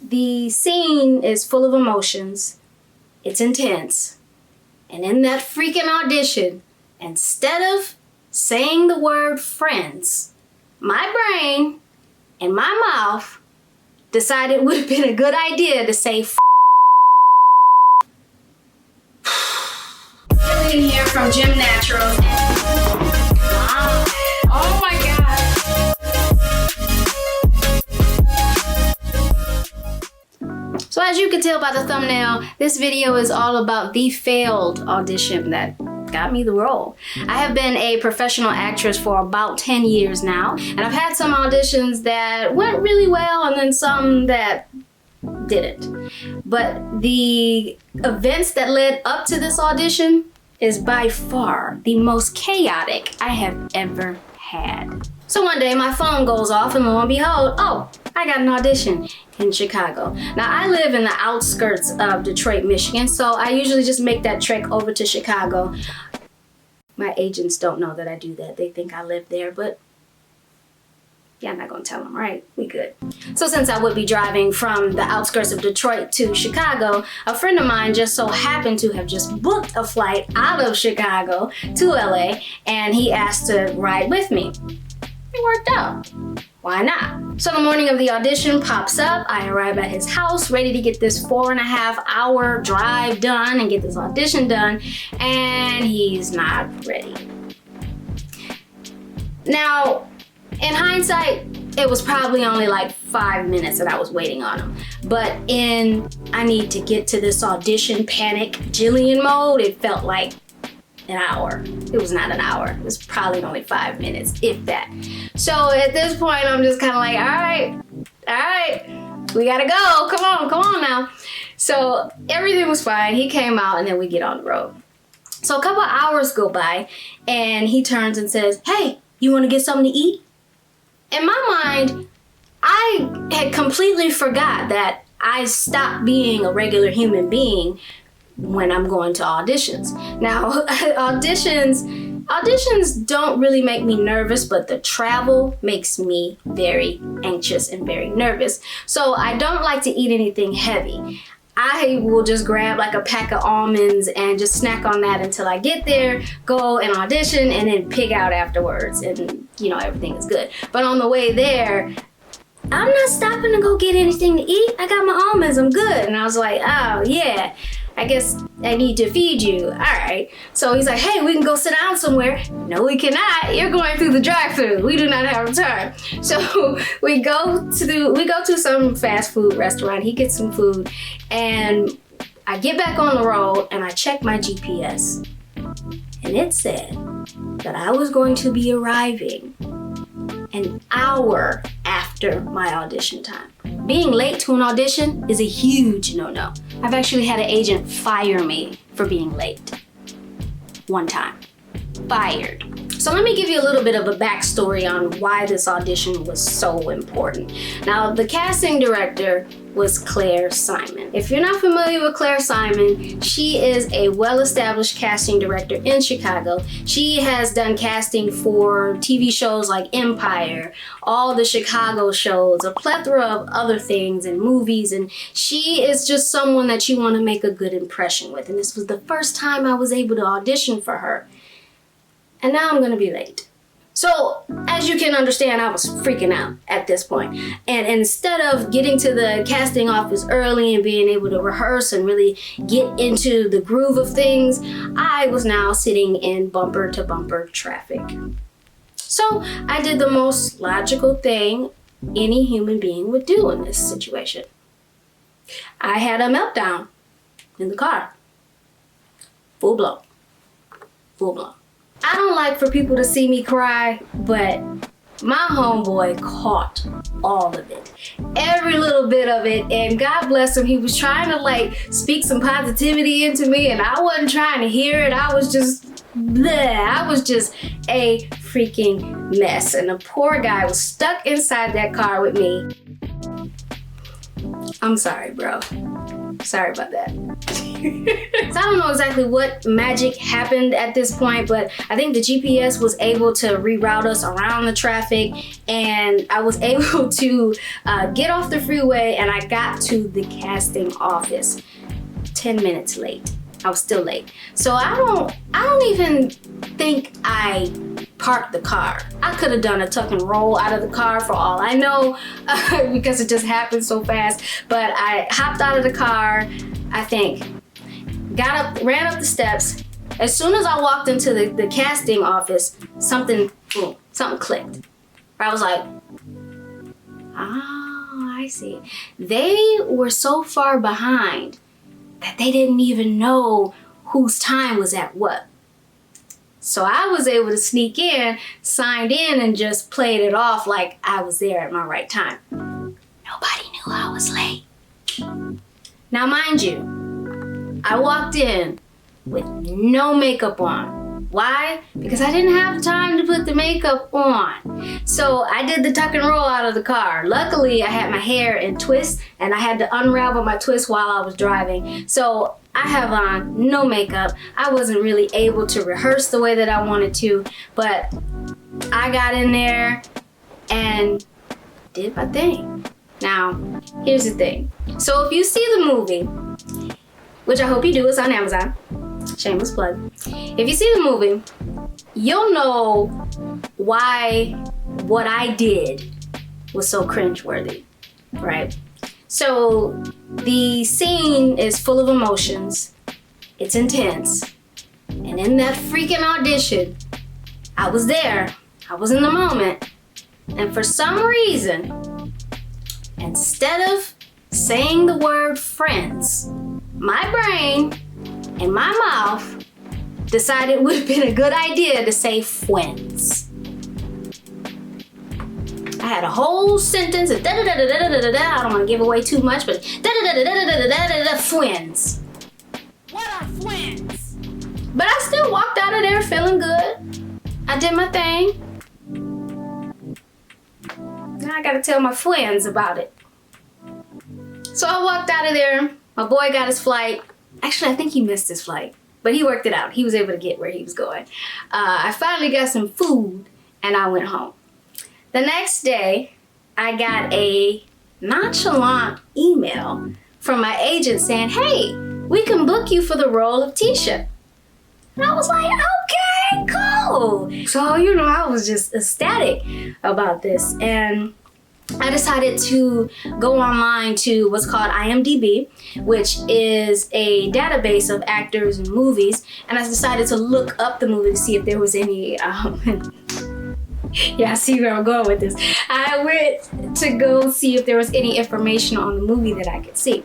The scene is full of emotions. It's intense. And in that freaking audition, instead of saying the word friends, my brain and my mouth decided it would have been a good idea to say Jillian here from Gym Naturals. Wow. Oh my God. So as you can tell by the thumbnail, this video is all about the failed audition that got me the role. I have been a professional actress for about 10 years now, and I've had some auditions that went really well and then some that didn't. But the events that led up to this audition is by far the most chaotic I have ever had. So one day my phone goes off and lo and behold, oh, I got an audition in Chicago. Now I live in the outskirts of Detroit, Michigan, so I usually just make that trek over to Chicago. My agents don't know that I do that. They think I live there, but yeah, I'm not gonna tell them, right? We good. So since I would be driving from the outskirts of Detroit to Chicago, a friend of mine just so happened to have just booked a flight out of Chicago to LA, and he asked to ride with me. It worked out. Why not? So the morning of the audition pops up. I arrive at his house ready to get this 4.5-hour drive done and get this audition done, and he's not ready. Now, in hindsight, it was probably only like 5 minutes that I was waiting on him. But in I need to get to this audition panic Jillian mode, it felt like an hour. It was not an hour. It was probably only 5 minutes, if that. So at this point, I'm just kind of like, all right, we gotta go. Come on now. So everything was fine. He came out and then we get on the road. So a couple hours go by and he turns and says, hey, you wanna get something to eat? In my mind, I had completely forgot that I stopped being a regular human being when I'm going to auditions. Now, auditions don't really make me nervous, but the travel makes me very anxious and very nervous. So I don't like to eat anything heavy. I will just grab like a pack of almonds and just snack on that until I get there, go and audition, and then pig out afterwards, and you know, everything is good. But on the way there, I'm not stopping to go get anything to eat. I got my almonds, I'm good. And I was like, oh yeah, I guess I need to feed you. All right. So he's like, hey, we can go sit down somewhere. No, we cannot. You're going through the drive-thru. We do not have time. So we go to some fast food restaurant. He gets some food, and I get back on the road and I check my GPS, and it said that I was going to be arriving an hour after my audition time. Being late to an audition is a huge no-no. I've actually had an agent fire me for being late. One time. Fired. So let me give you a little bit of a backstory on why this audition was so important. Now, the casting director was Claire Simon. If you're not familiar with Claire Simon, she is a well-established casting director in Chicago. She has done casting for TV shows like Empire, all the Chicago shows, a plethora of other things and movies, and she is just someone that you want to make a good impression with. And this was the first time I was able to audition for her. And now I'm gonna be late. So, as you can understand, I was freaking out at this point. And instead of getting to the casting office early and being able to rehearse and really get into the groove of things, I was now sitting in bumper-to-bumper traffic. So, I did the most logical thing any human being would do in this situation. I had a meltdown in the car. Full blown. Full blown. I don't like for people to see me cry, but my homeboy caught all of it. Every little bit of it, and God bless him, he was trying to like speak some positivity into me, and I wasn't trying to hear it. I was just bleh. I was just a freaking mess, and the poor guy was stuck inside that car with me. I'm sorry, bro. Sorry about that. So I don't know exactly what magic happened at this point, but I think the GPS was able to reroute us around the traffic, and I was able to get off the freeway, and I got to the casting office 10 minutes late. I was still late. So I don't even think I parked the car. I could have done a tuck and roll out of the car for all I know, because it just happened so fast. But I hopped out of the car, I think, got up, ran up the steps. As soon as I walked into the casting office, something clicked. I was like, oh, I see. They were so far behind that they didn't even know whose time was at what. So I was able to sneak in, signed in, and just played it off like I was there at my right time. Nobody knew I was late. Now, mind you, I walked in with no makeup on. Why? Because I didn't have time to put the makeup on. So I did the tuck and roll out of the car. Luckily, I had my hair in twists, and I had to unravel my twist while I was driving. So I have on no makeup. I wasn't really able to rehearse the way that I wanted to, but I got in there and did my thing. Now, here's the thing. So if you see the movie, which I hope you do, it's on Amazon. Shameless plug. If you see the movie, you'll know why what I did was so cringe-worthy, right? So the scene is full of emotions. It's intense. And in that freaking audition, I was there. I was in the moment. And for some reason, instead of saying the word friends, my brain and my mouth decided it would have been a good idea to say friends. I had a whole sentence of da-da-da-da-da-da-da-da. I don't want to give away too much, but da-da-da-da-da-da-da-da-da, friends. What are friends? But I still walked out of there feeling good. I did my thing. Now I gotta tell my friends about it. So I walked out of there. My boy got his flight. Actually, I think he missed his flight, but he worked it out. He was able to get where he was going. I finally got some food, and I went home. The next day, I got a nonchalant email from my agent saying, hey, we can book you for the role of Tisha. And I was like, okay, cool. So, you know, I was just ecstatic about this. And I decided to go online to what's called IMDb, which is a database of actors and movies. And I decided to look up the movie to see if there was any, yeah, I see where I'm going with this. I went to go see if there was any information on the movie that I could see.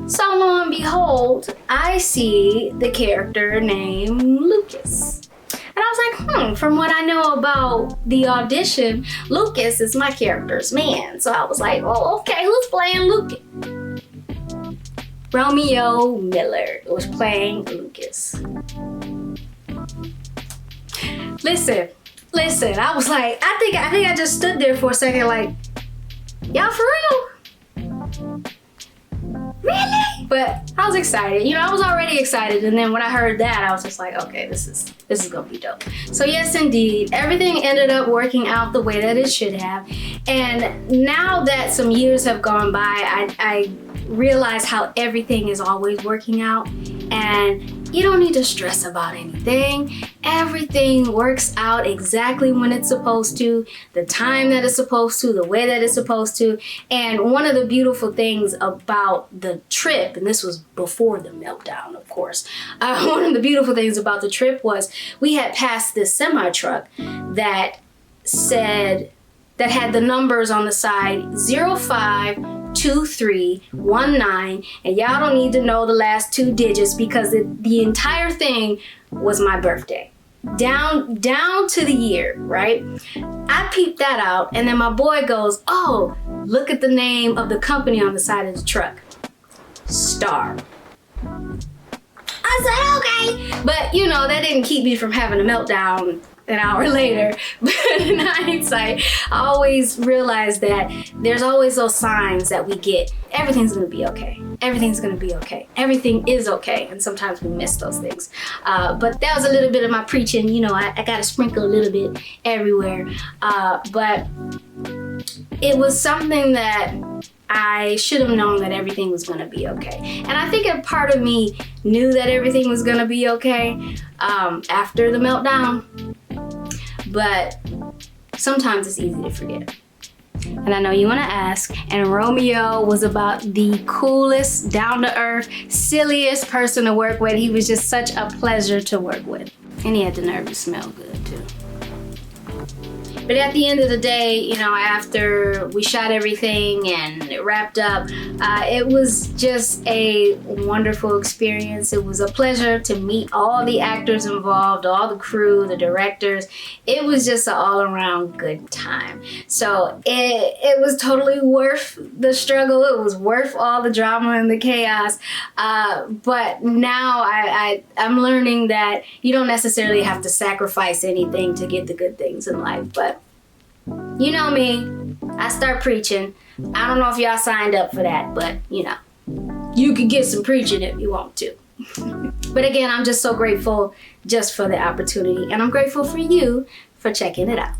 So lo and behold, I see the character named Lucas. And I was like, from what I know about the audition, Lucas is my character's man. So I was like, oh, okay, who's playing Lucas? Romeo Miller was playing Lucas. Listen, I was like, I think I just stood there for a second like, y'all for real? Really? But I was excited. You know, I was already excited, and then when I heard that, I was just like, okay, this is gonna be dope. So yes, indeed, everything ended up working out the way that it should have. And now that some years have gone by, I realize how everything is always working out, and you don't need to stress about anything. Everything works out exactly when it's supposed to, the time that it's supposed to, the way that it's supposed to. And one of the beautiful things about the trip, and this was before the meltdown, of course, one of the beautiful things about the trip was we had passed this semi-truck that had the numbers on the side 052319, and y'all don't need to know the last two digits because the entire thing was my birthday. Down to the year, right? I peeped that out, and then my boy goes, oh, look at the name of the company on the side of the truck. Star. I said, okay. But, you know, that didn't keep me from having a meltdown an hour later. But in hindsight, I always realize that there's always those signs that we get. Everything's gonna be okay. Everything's gonna be okay. Everything is okay. And sometimes we miss those things. But that was a little bit of my preaching. You know, I gotta sprinkle a little bit everywhere. But it was something that I should have known that everything was gonna be okay. And I think a part of me knew that everything was gonna be okay after the meltdown. But sometimes it's easy to forget. And I know you wanna ask, and Romeo was about the coolest, down-to-earth, silliest person to work with. He was just such a pleasure to work with. And he had the nerve to smell good too. But at the end of the day, you know, after we shot everything and it wrapped up, it was just a wonderful experience. It was a pleasure to meet all the actors involved, all the crew, the directors. It was just an all-around good time. So it was totally worth the struggle. It was worth all the drama and the chaos. But now I'm learning that you don't necessarily have to sacrifice anything to get the good things in life. But you know me, I start preaching. I don't know if y'all signed up for that, but you know, you can get some preaching if you want to. But again, I'm just so grateful just for the opportunity, and I'm grateful for you for checking it out.